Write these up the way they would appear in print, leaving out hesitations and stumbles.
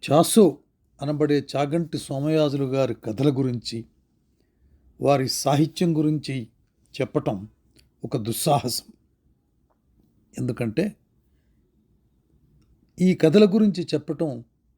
చాసో అనబడే చాగంటి సోమయాజులు గారి కథల గురించి, వారి సాహిత్యం గురించి చెప్పటం ఒక దుస్సాహసం. ఎందుకంటే ఈ కథల గురించి చెప్పటం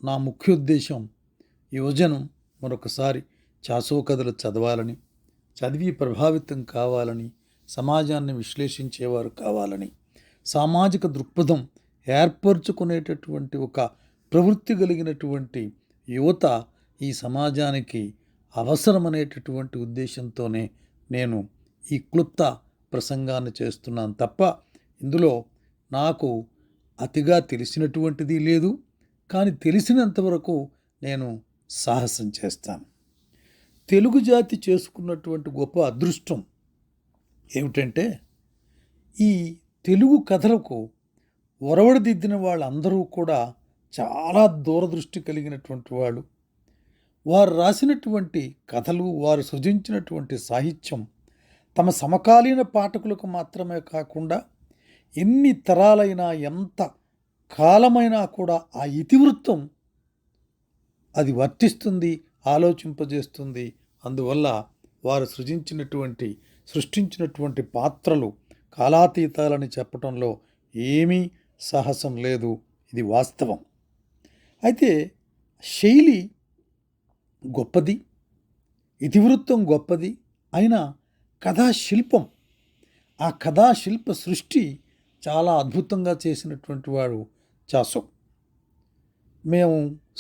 నా ముఖ్యోద్దేశం యువజనం మరొకసారి చాసో కథలు చదవాలని, చదివి ప్రభావితం కావాలని, సమాజాన్ని విశ్లేషించేవారు కావాలని, సామాజిక దృక్పథం ఏర్పరచుకునేటటువంటి ఒక ప్రవృత్తి కలిగినటువంటి యువత ఈ సమాజానికి అవసరమనేటటువంటి ఉద్దేశంతోనే నేను ఈ క్లుప్త ప్రసంగాన్ని చేస్తున్నాను తప్ప ఇందులో నాకు అతిగా తెలిసినటువంటిది లేదు. కానీ తెలిసినంతవరకు నేను సాహసం చేస్తాను. తెలుగు జాతి చేసుకున్నటువంటి గొప్ప అదృష్టం ఏమిటంటే, ఈ తెలుగు కథలకు ఒరవడిదిద్దిన వాళ్ళందరూ కూడా చాలా దూరదృష్టి కలిగినటువంటి వాళ్ళు. వారు రాసినటువంటి కథలు, వారు సృజించినటువంటి సాహిత్యం తమ సమకాలీన పాఠకులకు మాత్రమే కాకుండా ఎన్ని తరాలైనా, ఎంత కాలమైనా కూడా ఆ ఇతివృత్తం అది వర్తిస్తుంది, ఆలోచింపజేస్తుంది. అందువల్ల వారు సృష్టించినటువంటి పాత్రలు కాలాతీతాలని చెప్పటంలో ఏమీ సాహసం లేదు. ఇది వాస్తవం. అయితే శైలి గొప్పది, ఇతివృత్తం గొప్పది, అయినా కథాశిల్పం, ఆ కథాశిల్ప సృష్టి చాలా అద్భుతంగా చేసినటువంటి వాడు చాసో. మేము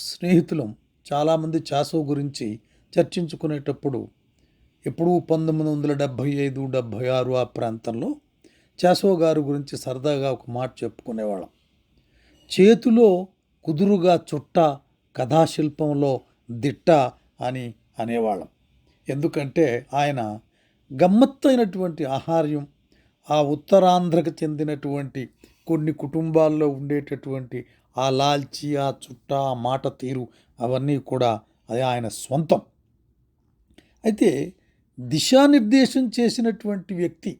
స్నేహితులం చాలామంది చాసో గురించి చర్చించుకునేటప్పుడు ఎప్పుడూ 1975, 76 ఆ ప్రాంతంలో చాసో గారి గురించి సరదాగా ఒక మాట చెప్పుకునేవాళ్ళం. చేతిలో కుదురుగా చుట్ట, కథాశిల్పంలో దిట్ట అని అనేవాళ్ళం. ఎందుకంటే ఆయన గమ్మత్తైనటువంటి ఆహార్యం, ఆ ఉత్తరాంధ్రకు చెందినటువంటి కొన్ని కుటుంబాల్లో ఉండేటటువంటి ఆ లాల్చి, ఆ చుట్ట, ఆ మాట తీరు అవన్నీ కూడా అది ఆయన సొంతం. అయితే దిశానిర్దేశం చేసినటువంటి వ్యక్తి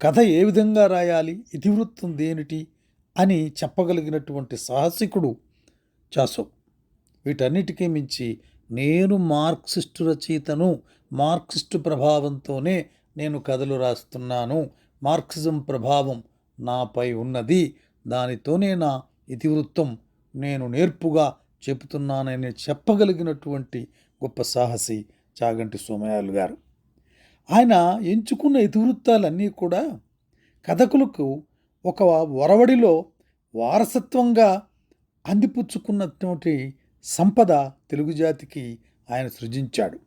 కథ ఏ విధంగా రాయాలి, ఇతివృత్తం దేనిటి అని చెప్పగలిగినటువంటి సాహసికుడు చాసో. వీటన్నిటికీ మించి నేను మార్క్సిస్టు రచయితను, మార్క్సిస్టు ప్రభావంతోనే నేను కథలు రాస్తున్నాను, మార్క్సిజం ప్రభావం నాపై ఉన్నది, దానితోనే నా ఇతివృత్తం నేను నేర్పుగా చెబుతున్నానని చెప్పగలిగినటువంటి గొప్ప సాహసి చాగంటి సోమయాజులు గారు. ఆయన ఎంచుకున్న ఇతివృత్తాలన్నీ కూడా కథకులకు ఒక ఒరవడిలో వారసత్వంగా అందిపుచ్చుకున్నటువంటి సంపద తెలుగు జాతికి ఆయన సృజించాడు.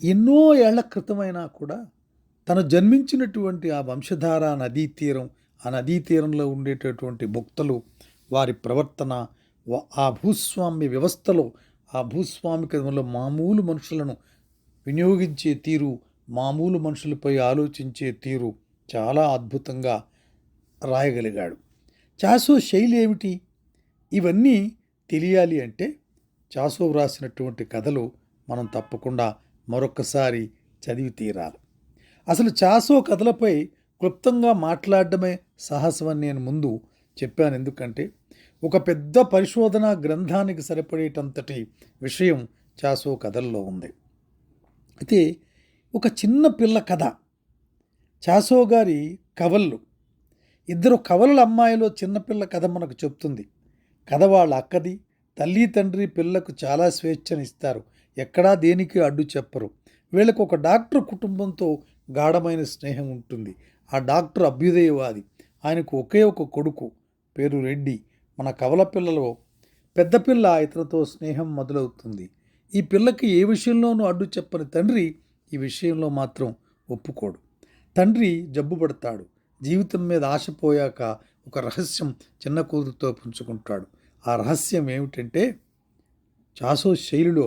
ఎన్నో ఏళ్ల క్రితమైనా కూడా తను జన్మించినటువంటి ఆ వంశధార నదీ తీరం, ఆ నదీ తీరంలో ఉండేటటువంటి భక్తులు, వారి ప్రవర్తన, ఆ భూస్వామ్య వ్యవస్థలో, ఆ భూస్వామికంలో మామూలు మనుషులను వినియోగించే తీరు, మామూలు మనుషులపై ఆలోచించే తీరు చాలా అద్భుతంగా రాయగలిగాడు. చాసో శైలి ఏమిటి? ఇవన్నీ తెలియాలి అంటే చాసో వ్రాసినటువంటి కథలు మనం తప్పకుండా మరొకసారి చదివి తీరాలి. అసలు చాసో కథలపై క్లుప్తంగా మాట్లాడడమే సాహసమని నేను ముందు చెప్పాను. ఎందుకంటే ఒక పెద్ద పరిశోధన గ్రంథానికి సరిపడేటంతటి విషయం చాసో కథల్లో ఉంది. అయితే ఒక చిన్న పిల్ల కథ, చాసో గారి కవళ్ళు, ఇద్దరు కవలల అమ్మాయిలో చిన్నపిల్ల కథ మనకు చెప్తుంది. కథ వాళ్ళ అక్కది. తల్లి తండ్రి పిల్లకు చాలా స్వేచ్ఛనిస్తారు, ఎక్కడా దేనికి అడ్డు చెప్పరు. వీళ్ళకు ఒక డాక్టర్ కుటుంబంతో గాఢమైన స్నేహం ఉంటుంది. ఆ డాక్టర్ అభ్యుదయవాది. ఆయనకు ఒకే ఒక కొడుకు, పేరు రెడ్డి. మన కవల పిల్లలో పెద్ద పిల్ల ఇతనితో స్నేహం మొదలవుతుంది. ఈ పిల్లకి ఏ విషయంలోనూ అడ్డు చెప్పని తండ్రి ఈ విషయంలో మాత్రం ఒప్పుకోడు. తండ్రి జబ్బు పడతాడు. జీవితం మీద ఆశపోయాక ఒక రహస్యం చిన్న కూతురుతో పంచుకుంటాడు. ఆ రహస్యం ఏమిటంటే చాసో శైలిలో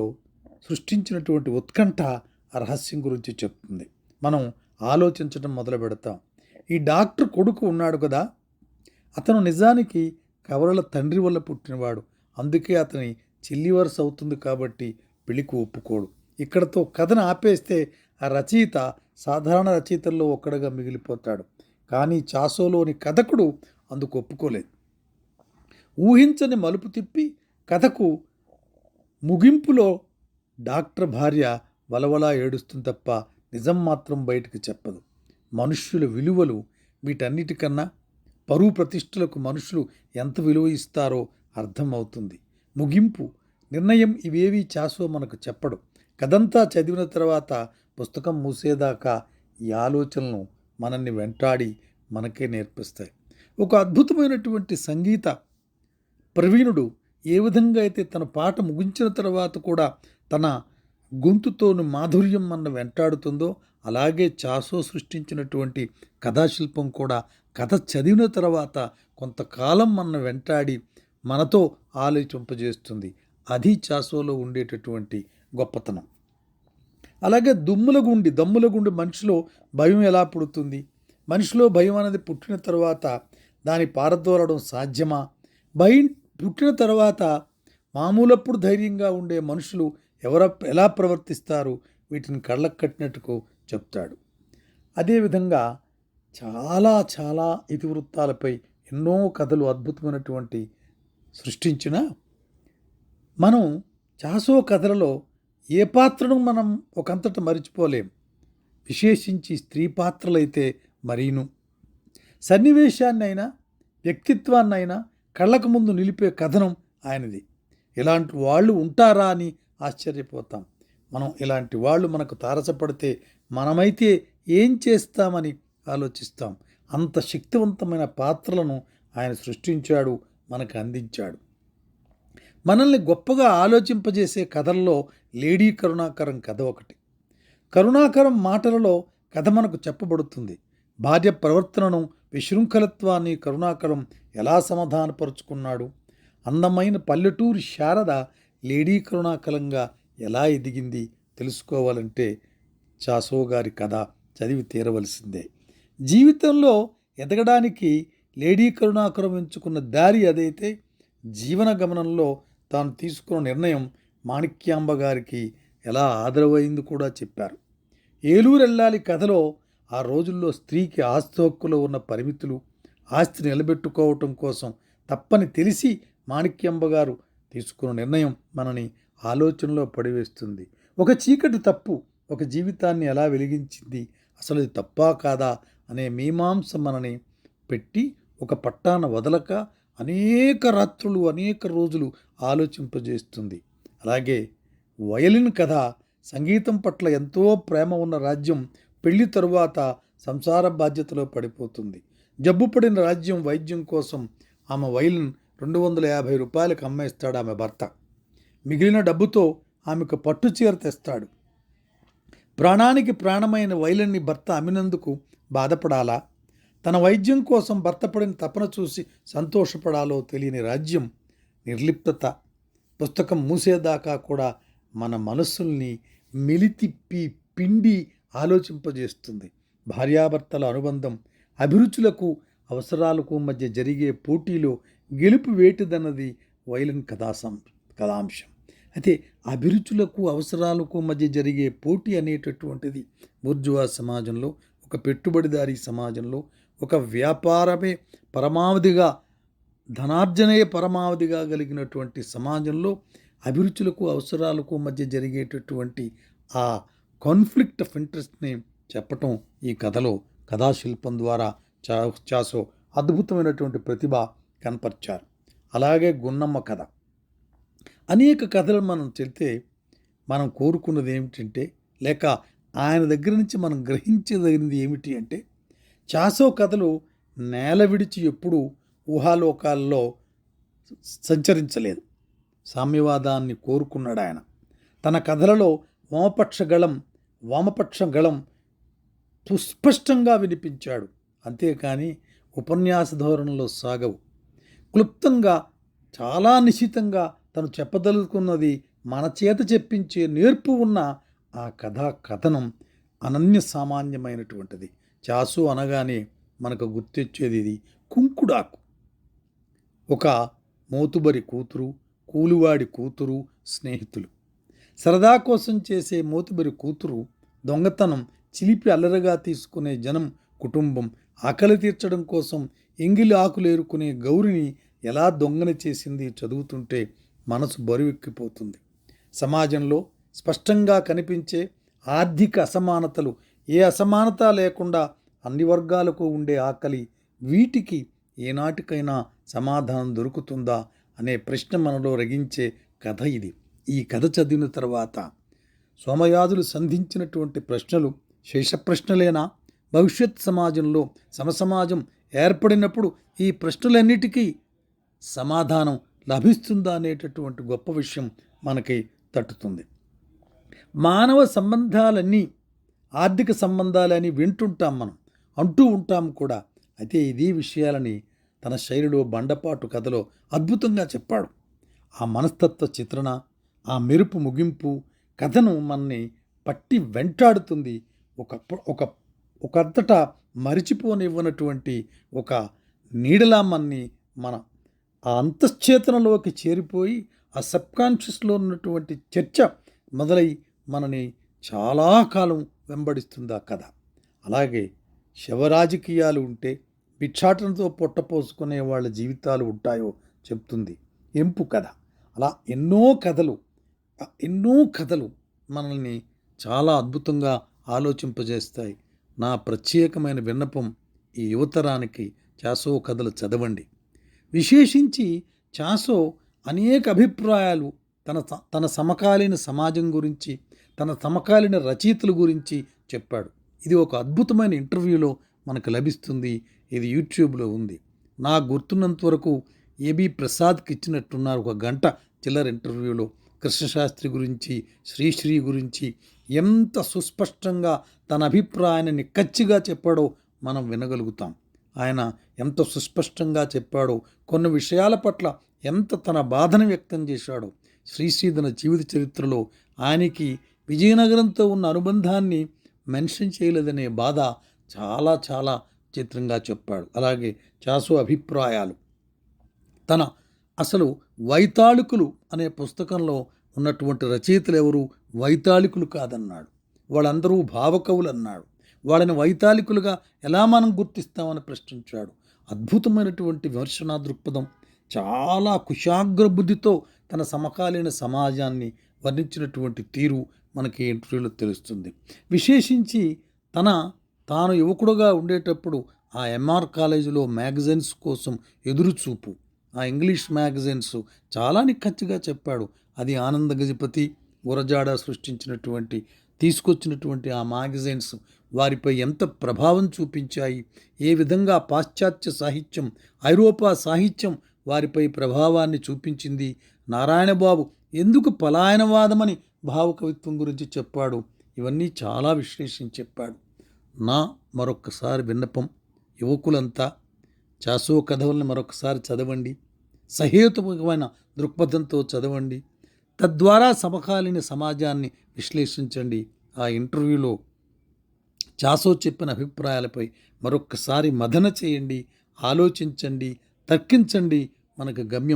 సృష్టించినటువంటి ఉత్కంఠ ఆ రహస్యం గురించి చెప్తుంది. మనం ఆలోచించడం మొదలు పెడతాం. ఈ డాక్టర్ కొడుకు ఉన్నాడు కదా, అతను నిజానికి కవలల తండ్రి వల్ల పుట్టినవాడు. అందుకే అతని చెల్లి వరుస అవుతుంది కాబట్టి పెళ్లికి ఒప్పుకోడు. ఇక్కడతో కథను ఆపేస్తే ఆ రచయిత సాధారణ రచయితల్లో ఒక్కడుగా మిగిలిపోతాడు. కానీ చాసోలోని కథకుడు అందుకు ఒప్పుకోలేదు. ఊహించని మలుపు తిప్పి కథకు ముగింపులో డాక్టర్ భార్య వలవలా ఏడుస్తుంది తప్ప నిజం మాత్రం బయటకు చెప్పదు. మనుష్యుల విలువలు వీటన్నిటికన్నా పరువు ప్రతిష్టలకు మనుషులు ఎంత విలువ ఇస్తారో అర్థమవుతుంది. ముగింపు, నిర్ణయం ఇవేవీ చాసో మనకు చెప్పడు. కథంతా చదివిన తర్వాత పుస్తకం మూసేదాకా ఈ ఆలోచనలు మనల్ని వెంటాడి మనకే నేర్పిస్తాయి. ఒక అద్భుతమైనటువంటి సంగీత ప్రవీణుడు ఏ విధంగా అయితే తన పాట ముగించిన తర్వాత కూడా తన గొంతుతోని మాధుర్యం మన వెంటాడుతుందో, అలాగే చాసో సృష్టించినటువంటి కథాశిల్పం కూడా కథ చదివిన తర్వాత కొంతకాలం మన వెంటాడి మనతో ఆలోచింపజేస్తుంది. అది చాసోలో ఉండేటటువంటి గొప్పతనం. అలాగే దమ్ముల గుండి మనిషిలో భయం ఎలా పుడుతుంది? మనిషిలో భయం అనేది పుట్టిన తర్వాత దాన్ని పారదోలడం సాధ్యమా? భయం పుట్టిన తర్వాత మామూలప్పుడు ధైర్యంగా ఉండే మనుషులు ఎలా ప్రవర్తిస్తారు? వీటిని కళ్ళకు కట్టినట్టుకు చెప్తాడు. అదేవిధంగా చాలా చాలా ఇతివృత్తాలపై ఎన్నో కథలు అద్భుతమైనటువంటి సృష్టించిన మనం చాసో కథలలో ఏ పాత్రను మనం ఒకంతట మరిచిపోలేం. విశేషించి స్త్రీ పాత్రలైతే మరీను. సన్నివేశాన్నైనా వ్యక్తిత్వాన్నైనా కళ్ళకు ముందు నిలిపే కథనం ఆయనది. ఇలాంటి వాళ్ళు ఉంటారా అని ఆశ్చర్యపోతాం. మనం ఇలాంటి వాళ్ళు మనకు తారసపడితే మనమైతే ఏం చేస్తామని ఆలోచిస్తాం. అంత శక్తివంతమైన పాత్రలను ఆయన సృష్టించాడు, మనకు అందించాడు. మనల్ని గొప్పగా ఆలోచింపజేసే కథల్లో లేడీ కరుణాకరం కథ ఒకటి. కరుణాకరం మాటలలో కథ మనకు చెప్పబడుతుంది. భార్య ప్రవర్తనను, విశృంఖలత్వాన్ని కరుణాకరం ఎలా సమాధానపరుచుకున్నాడు? అందమైన పల్లెటూరి శారద లేడీ కరుణాకరంగా ఎలా ఎదిగింది తెలుసుకోవాలంటే చాసో గారి కథ చదివి తీరవలసిందే. జీవితంలో ఎదగడానికి లేడీ కరుణాకరం ఎంచుకున్న దారి అదైతే జీవన గమనంలో తాను తీసుకున్న నిర్ణయం మాణిక్యాంబ గారికి ఎలా ఆదరవైంది కూడా చెప్పారు. ఏలూరు వెళ్ళాలి కథలో ఆ రోజుల్లో స్త్రీకి ఆస్తి హక్కులో ఉన్న పరిమితులు, ఆస్తి నిలబెట్టుకోవటం కోసం తప్పని తెలిసి మాణిక్యాంబ గారు తీసుకున్న నిర్ణయం మనని ఆలోచనలో పడివేస్తుంది. ఒక చీకటి తప్పు ఒక జీవితాన్ని ఎలా వెలిగించింది, అసలు ఇది తప్పా కాదా అనే మీమాంస మనని పెట్టి ఒక పట్టాన వదలక అనేక రాత్రులు అనేక రోజులు ఆలోచింపజేస్తుంది. అలాగే వయలిన్ కథ సంగీతం పట్ల ఎంతో ప్రేమ ఉన్న రాజ్యం పెళ్లి తరువాత సంసార బాధ్యతలో పడిపోతుంది. జబ్బుపడిన రాజ్యం వైద్యం కోసం ఆమె వయలిన్ 250 రూపాయలకు అమ్మేస్తాడు ఆమె భర్త. మిగిలిన డబ్బుతో ఆమెకు పట్టు చీర తెస్తాడు. ప్రాణానికి ప్రాణమైన వయలిన్ని భర్త అమ్మినందుకు బాధపడాలా, తన వైద్యం కోసం భర్త పడిన తపన చూసి సంతోషపడాలో తెలియని రాజ్యం నిర్లిప్తత పుస్తకం మూసేదాకా కూడా మన మనస్సుల్ని మెలితిప్పి పిండి ఆలోచింపజేస్తుంది. భార్యాభర్తల అనుబంధం, అభిరుచులకు అవసరాలకు మధ్య జరిగే పోటీలో గెలుపు వేటిదన్నది వయలిన్ కథాంశం. అయితే అభిరుచులకు అవసరాలకు మధ్య జరిగే పోటీ అనేటటువంటిది బూర్జువా సమాజంలో, ఒక పెట్టుబడిదారీ సమాజంలో, ఒక వ్యాపారమే పరమావధిగా, ధనార్జనే పరమావధిగా కలిగినటువంటి సమాజంలో అభిరుచులకు అవసరాలకు మధ్య జరిగేటటువంటి ఆ కాన్ఫ్లిక్ట్ ఆఫ్ ఇంట్రెస్ట్ని చెప్పటం ఈ కథలో కథాశిల్పం ద్వారా చాసో అద్భుతమైనటువంటి ప్రతిభ కనపరిచారు. అలాగే గున్నమ్మ కథ, అనేక కథలు మనం చెప్తే మనం కోరుకున్నది ఏమిటంటే, లేక ఆయన దగ్గర నుంచి మనం గ్రహించదగినది ఏమిటి అంటే, చాసో కథలు నేల విడిచి ఎప్పుడూ ఊహాలోకాల్లో సంచరించలేదు. సామ్యవాదాన్ని కోరుకున్నాడు ఆయన. తన కథలలో వామపక్ష గళం సుస్పష్టంగా వినిపించాడు. అంతేకాని ఉపన్యాస ధోరణిలో సాగవు. క్లుప్తంగా, చాలా నిశితంగా తను చెప్పదలుచుకున్నది మన చేత చెప్పించే నేర్పు ఉన్న ఆ కథనం అనన్య సామాన్యమైనటువంటిది. చాసు అనగానే మనకు గుర్తొచ్చేది ఇది కుంకుడాకు. ఒక మోతుబరి కూతురు, కూలివాడి కూతురు, స్నేహితులు. సరదా కోసం చేసే మోతుబరి కూతురు, దొంగతనం, చిలిపి అల్లరిగా తీసుకునే జనం కుటుంబం, ఆకలి తీర్చడం కోసం ఎంగిలి ఆకులు ఏరుకునే గౌరిని ఎలా దొంగని చేసింది చదువుతుంటే మనసు బరువెక్కిపోతుంది. సమాజంలో స్పష్టంగా కనిపించే ఆర్థిక అసమానతలు, ఏ అసమానత లేకుండా అన్ని వర్గాలకు ఉండే ఆకలి, వీటికి ఏనాటికైనా సమాధానం దొరుకుతుందా అనే ప్రశ్న మనలో రగించే కథ ఇది. ఈ కథ చదివిన తర్వాత సోమయాజులు సంధించినటువంటి ప్రశ్నలు శేష ప్రశ్నలేనా? భవిష్యత్ సమాజంలో సమసమాజం ఏర్పడినప్పుడు ఈ ప్రశ్నలన్నిటికీ సమాధానం లభిస్తుందా అనేటటువంటి గొప్ప విషయం మనకి తట్టుతుంది. మానవ సంబంధాలన్నీ ఆర్థిక సంబంధాలని వింటుంటాం, మనం అంటూ ఉంటాం కూడా. అయితే ఇదే విషయాలని తన శైలిలో బండపాటు కథలో అద్భుతంగా చెప్పాడు. ఆ మనస్తత్వ చిత్రణ, ఆ మెరుపు ముగింపు కథను మనని పట్టి వెంటాడుతుంది. ఒకంతటా మరిచిపోనివ్వనటువంటి ఒక నీడలా మన ఆ అంతశ్చేతనలోకి చేరిపోయి ఆ సబ్కాన్షియస్లో ఉన్నటువంటి చర్చ మొదలై మనని చాలా కాలం వెంబడిస్తుంది ఆ కథ. అలాగే శవరాజకీయాలు ఉంటే భిక్షాటనతో పొట్టపోసుకునే వాళ్ళ జీవితాలు ఉంటాయో చెప్తుంది ఎంపు కథ. అలా ఎన్నో కథలు మనల్ని చాలా అద్భుతంగా ఆలోచింపజేస్తాయి. నా ప్రత్యేకమైన విన్నపం ఈ యువతరానికి చాసో కథలు చదవండి. విశేషించి చాసో అనేక అభిప్రాయాలు తన సమకాలీన సమాజం గురించి, తన సమకాలీన రచయితల గురించి చెప్పాడు. ఇది ఒక అద్భుతమైన ఇంటర్వ్యూలో మనకు లభిస్తుంది. ఇది యూట్యూబ్లో ఉంది. నాకు గుర్తున్నంత వరకు ఏబి ప్రసాద్కి ఇచ్చినట్టున్నారు ఒక గంట చిల్లర ఇంటర్వ్యూలో. కృష్ణశాస్త్రి గురించి, శ్రీశ్రీ గురించి ఎంత సుస్పష్టంగా తన అభిప్రాయాన్ని నిక్కచ్చిగా చెప్పాడో మనం వినగలుగుతాం. ఆయన ఎంత సుస్పష్టంగా చెప్పాడో, కొన్ని విషయాల పట్ల ఎంత తన బాధను వ్యక్తం చేశాడో. శ్రీశ్రీ తన జీవిత చరిత్రలో ఆయనకి విజయనగరంతో ఉన్న అనుబంధాన్ని మెన్షన్ చేయలేదనే బాధ చాలా చాలా చిత్రంగా చెప్పాడు. అలాగే చాసో అభిప్రాయాలు, తన అసలు వైతాళికులు అనే పుస్తకంలో ఉన్నటువంటి రచయితలు ఎవరు వైతాళికులు కాదన్నాడు. వాళ్ళందరూ భావకవులు అన్నాడు. వాళ్ళని వైతాళికులుగా ఎలా మనం గుర్తిస్తామని ప్రశ్నించాడు. అద్భుతమైనటువంటి విమర్శనా దృక్పథం, చాలా కుశాగ్ర బుద్ధితో తన సమకాలీన సమాజాన్ని వర్ణించినటువంటి తీరు మనకి ఇంటర్వ్యూలో తెలుస్తుంది. విశేషించి తాను యువకుడుగా ఉండేటప్పుడు ఆ ఎంఆర్ కాలేజీలో మ్యాగజైన్స్ కోసం ఎదురుచూపు, ఆ ఇంగ్లీష్ మ్యాగజైన్స్ చాలా నిక్కచ్చిగా చెప్పాడు. అది ఆనంద గజపతి, గురజాడ తీసుకొచ్చినటువంటి ఆ మ్యాగజైన్స్ వారిపై ఎంత ప్రభావం చూపించాయి, ఏ విధంగా పాశ్చాత్య సాహిత్యం, ఐరోపా సాహిత్యం వారిపై ప్రభావాన్ని చూపించింది. నారాయణబాబు ఎందుకు పలాయనవాదమని భావకవిత్వం గురించి చెప్పాడు. ఇవన్నీ చాలా విశ్లేషించి చెప్పాడు. నా మరొక్కసారి విన్నపం, యువకులంతా చాసో కథల్ని మరొకసారి చదవండి. సహేతుకమైన దృక్పథంతో చదవండి. తద్వారా సమకాలీన సమాజాన్ని విశ్లేషించండి. ఆ ఇంటర్వ్యూలో చాసో చెప్పిన అభిప్రాయాలపై మరొక్కసారి మదన చేయండి, ఆలోచించండి, తర్కించండి. మనకు గమ్యం